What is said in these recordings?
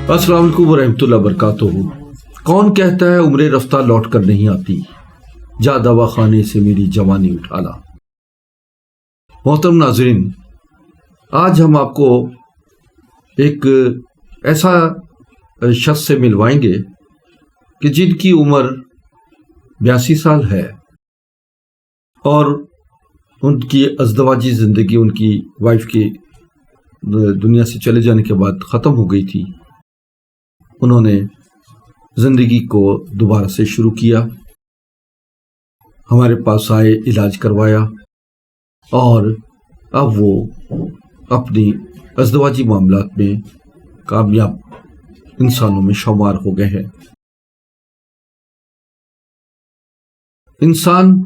अस्सलाम वालेकुम वरहमतुल्लाहि वबरकातुहू। कौन कहता है उम्र रफ्ता लौट कर नहीं आती, जा दवा खाने से मेरी जवानी उठा ला। मोहतरम नाज़रीन, आज हम आपको एक ऐसा शख्स से मिलवाएंगे कि जिनकी उम्र 82 साल है और उनकी अज़दवाजी ज़िंदगी उनकी वाइफ की दुनिया से चले जाने के बाद ख़त्म हो गई थी। उन्होंने ज़िंदगी को दोबारा से शुरू किया, हमारे पास आए, इलाज करवाया और अब वो अपनी अज़दवाजी मामलात में कामयाब इंसानों में शुमार हो गए हैं। इंसान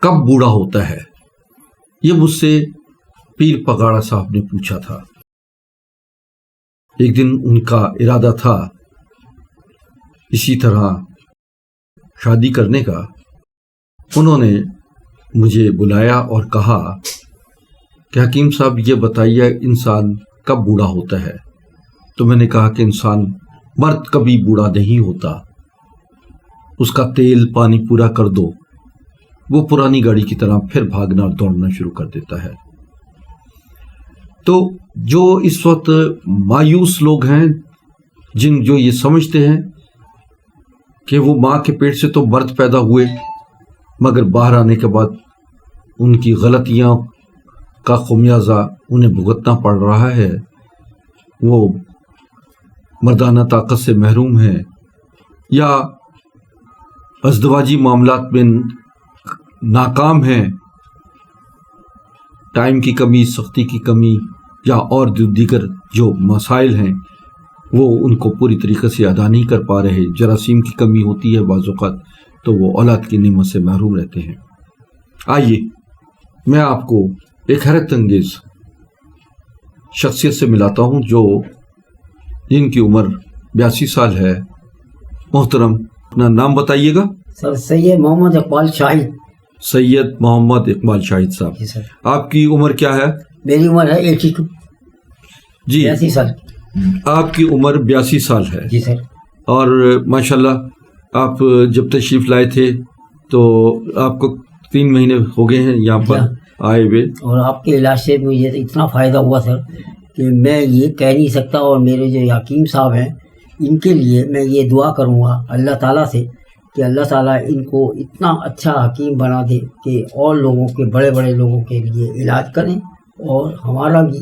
कब बूढ़ा होता है, ये मुझसे पीर पगाड़ा साहब ने पूछा था। एक दिन उनका इरादा था इसी तरह शादी करने का। उन्होंने मुझे बुलाया और कहा कि हकीम साहब ये बताइए इंसान कब बूढ़ा होता है। तो मैंने कहा कि इंसान मर्द कभी बूढ़ा नहीं होता, उसका तेल पानी पूरा कर दो, वो पुरानी गाड़ी की तरह फिर भागना और दौड़ना शुरू कर देता है। तो जो इस वक्त मायूस लोग हैं, जो ये समझते हैं कि वो माँ के पेट से तो मर्द पैदा हुए मगर बाहर आने के बाद उनकी गलतियाँ का खुमियाजा उन्हें भुगतना पड़ रहा है, वो मर्दाना ताकत से महरूम हैं या अज़दवाजी मामलात में नाकाम हैं, टाइम की कमी, सख्ती की कमी या और दीगर जो मसाइल हैं वो उनको पूरी तरीके से अदा नहीं कर पा रहे, जरासीम की कमी होती है बाज़ औक़ात, तो वो औलाद की नेमत से महरूम रहते हैं। आइए मैं आपको एक हैरत अंगेज़ शख्सियत से मिलाता हूँ जिनकी उम्र 82 साल है। मोहतरम, अपना नाम बताइएगा। सर सैयद मोहम्मद इकबाल शाहिद। सैयद मोहम्मद इकबाल शाहिद साहब, जी सर। आपकी उम्र क्या है? मेरी उम्र है 82 जी, 82 साल। आपकी उम्र 82 साल है जी सर। और माशाल्लाह आप जब तशरीफ़ लाए थे तो आपको 3 महीने हो गए हैं यहाँ पर आए हुए, और आपके इलाज से मुझे इतना फ़ायदा हुआ सर कि मैं ये कह नहीं सकता। और मेरे जो हकीम साहब हैं इनके लिए मैं ये दुआ करूँगा अल्लाह ताला से कि अल्लाह ताला इनको इतना अच्छा हकीम बना दे कि और लोगों के, बड़े बड़े लोगों के लिए इलाज करें। और हमारा भी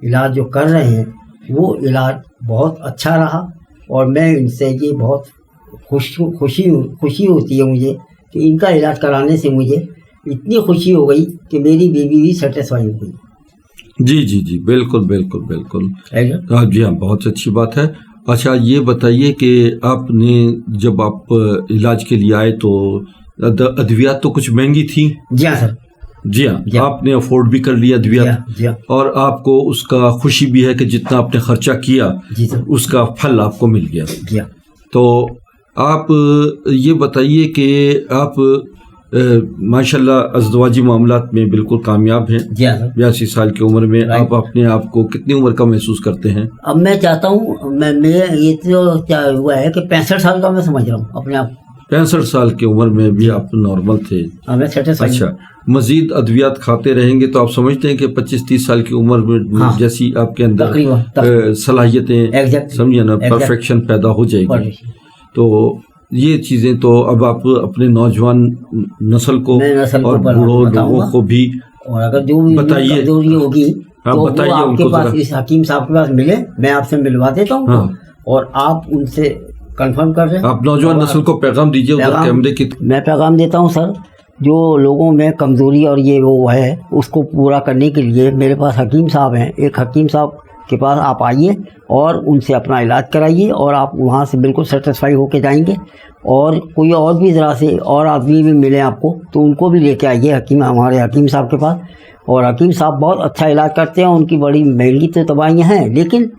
इलाज जो कर रहे हैं वो इलाज बहुत अच्छा रहा और मैं इनसे ये बहुत खुशी होती है मुझे कि इनका इलाज कराने से मुझे इतनी खुशी हो गई कि मेरी बीवी भी सेटिस्फाई हो गई। जी जी जी, बिल्कुल बिल्कुल बिल्कुल। हाँ जी हाँ, बहुत अच्छी बात है। अच्छा ये बताइए कि आपने जब आप इलाज के लिए आए तो अद्वियात तो कुछ महंगी थी? जी हाँ सर। जी हाँ, आपने अफोर्ड भी कर लिया अद्वियात और आपको उसका खुशी भी है कि जितना आपने खर्चा किया जी सर उसका फल आपको मिल गया। जी हाँ। तो आप ये बताइए कि आप माशाल्लाह अज़दवाजी मामलात में बिल्कुल कामयाब हैं। जी हाँ सर। 82 साल की उम्र में आप अपने आप को कितनी उम्र का महसूस करते हैं? अब मैं चाहता हूँ, मैं ये तो क्या हुआ है कि 65 साल का मैं समझ रहा हूँ अपने आप। 65 साल की उम्र में भी आप नॉर्मल थे? मैं सेटिस्फाई। अच्छा, मजीद अद्वियात खाते रहेंगे तो आप समझते हैं कि 25-30 साल की उम्र में जैसी आपके अंदर सलाहियतें, समझिए ना, परफेक्शन पैदा हो जाएगी। तो ये चीज़ें तो अब आप अपने नौजवान नस्ल को और बूढ़ों लोगों को भी और अगर जो भी बताइए, कमजोरी होगी तो बताइए वो आपके उनको पास, इस हकीम साहब के पास मिले, मैं आपसे मिलवा देता हूँ। हाँ। और आप उनसे कंफर्म कर रहे हैं। आप नौजवान नस्ल को पैगाम दीजिए उधर कैमरे की। मैं पैगाम देता हूँ सर, जो लोगों में कमज़ोरी और ये वो है उसको पूरा करने के लिए मेरे पास हकीम साहब हैं। एक हकीम साहब के पास आप आइए और उनसे अपना इलाज कराइए और आप वहाँ से बिल्कुल सेटिस्फाई होके जाएंगे। और कोई और भी ज़रा से और आदमी भी मिले आपको तो उनको भी लेके आइए हमारे हकीम साहब के पास। और हकीम साहब बहुत अच्छा इलाज करते हैं। उनकी बड़ी महंगी तो दवाइयाँ हैं लेकिन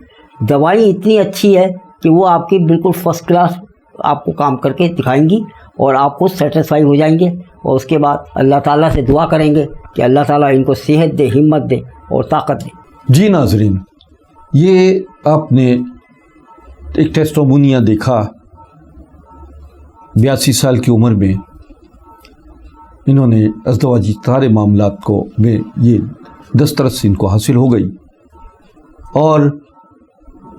दवाई इतनी अच्छी है कि वो आपकी बिल्कुल फर्स्ट क्लास आपको काम करके दिखाएंगी और आप खुद सेटिस्फाई हो जाएंगे। और उसके बाद अल्लाह ताला से दुआ करेंगे कि अल्लाह ताला इनको सेहत दे, हिम्मत दे और ताकत दे। जी नाज़रीन, ये आपने ایک ٹیسٹومونیا دیکھا 82 سال کی عمر میں انہوں نے ازدواجی سارے معاملات کو میں یہ دسترس ان کو حاصل ہو گئی اور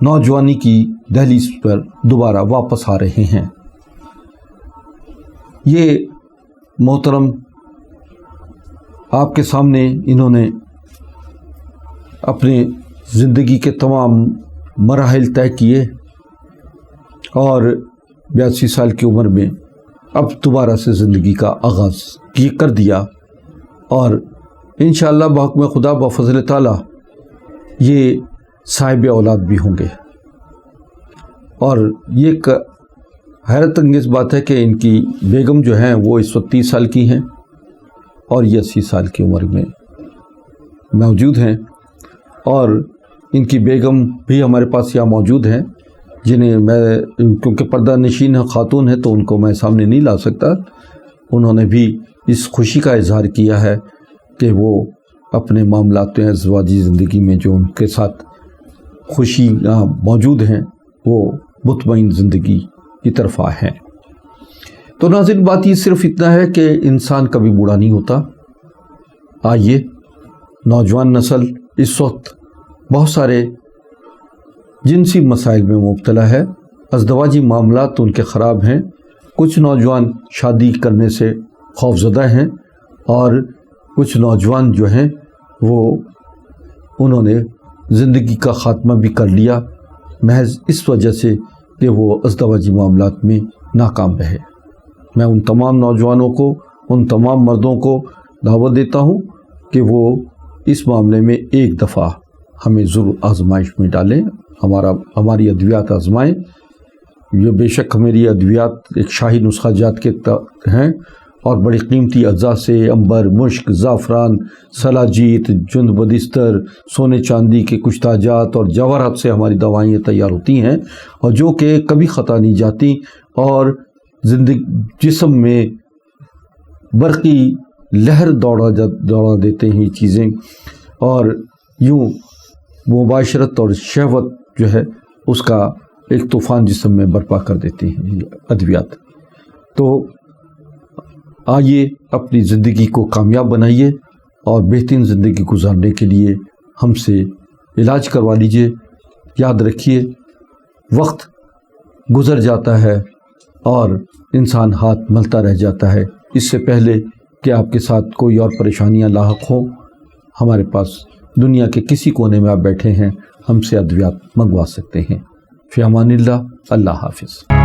نوجوانی کی دہلیز پر دوبارہ واپس آ رہے ہیں۔ یہ محترم آپ کے سامنے انہوں نے اپنے زندگی کے تمام مراحل طے کیے اور 82 سال کی عمر میں اب دوبارہ سے زندگی کا آغاز کر دیا، اور انشاءاللہ بحکم خدا بفضل تعالی یہ صاحب اولاد بھی ہوں گے۔ اور یہ ایک حیرت انگیز بات ہے کہ ان کی بیگم جو ہیں وہ اس وقت 30 سال کی ہیں اور یہ 80 سال کی عمر میں موجود ہیں، اور ان کی بیگم بھی ہمارے پاس یہاں موجود ہیں، جنہیں میں کیونکہ پردہ نشین خاتون ہے تو ان کو میں سامنے نہیں لا سکتا۔ انہوں نے بھی اس خوشی کا اظہار کیا ہے کہ وہ اپنے معاملات ازدواجی زندگی میں جو ان کے ساتھ خوشی موجود ہیں وہ مطمئن زندگی کی طرف ہیں۔ تو ناظرین، بات یہ صرف اتنا ہے کہ انسان کبھی بوڑھا نہیں ہوتا۔ آئیے، نوجوان نسل اس وقت بہت سارے جنسی مسائل میں مبتلا ہے، ازدواجی معاملات ان کے خراب ہیں، کچھ نوجوان شادی کرنے سے خوفزدہ ہیں، اور کچھ نوجوان جو ہیں وہ انہوں نے زندگی کا خاتمہ بھی کر لیا محض اس وجہ سے کہ وہ ازدواجی معاملات میں ناکام رہے۔ میں ان تمام نوجوانوں کو، ان تمام مردوں کو دعوت دیتا ہوں کہ وہ اس معاملے میں ایک دفعہ ہمیں ضرور آزمائش میں ڈالیں، ہماری ادویات آزمائیں۔ یہ بے شک میری ادویات ایک شاہی نسخہ جات کے ہیں اور بڑی قیمتی اجزاء سے عنبر، مشک، زعفران، سلاجیت، جند بدستر، سونے چاندی کے کچھ تاجات اور جواہرات سے ہماری دوائیں تیار ہوتی ہیں، اور جو کہ کبھی خطا نہیں جاتی اور جسم میں برقی لہر دوڑا دیتے ہیں یہ چیزیں، اور یوں مباشرت اور شہوت جو ہے اس کا ایک طوفان جسم میں برپا کر دیتی ہیں یہ ادویات۔ تو آئیے اپنی زندگی کو کامیاب بنائیے اور بہترین زندگی گزارنے کے لیے ہم سے علاج کروا لیجئے۔ یاد رکھیے، وقت گزر جاتا ہے اور انسان ہاتھ ملتا رہ جاتا ہے۔ اس سے پہلے کہ آپ کے ساتھ کوئی اور پریشانیاں لاحق ہوں، ہمارے پاس دنیا کے کسی کونے میں آپ بیٹھے ہیں، ہم سے ادویات منگوا سکتے ہیں۔ فی امان اللہ، اللہ حافظ۔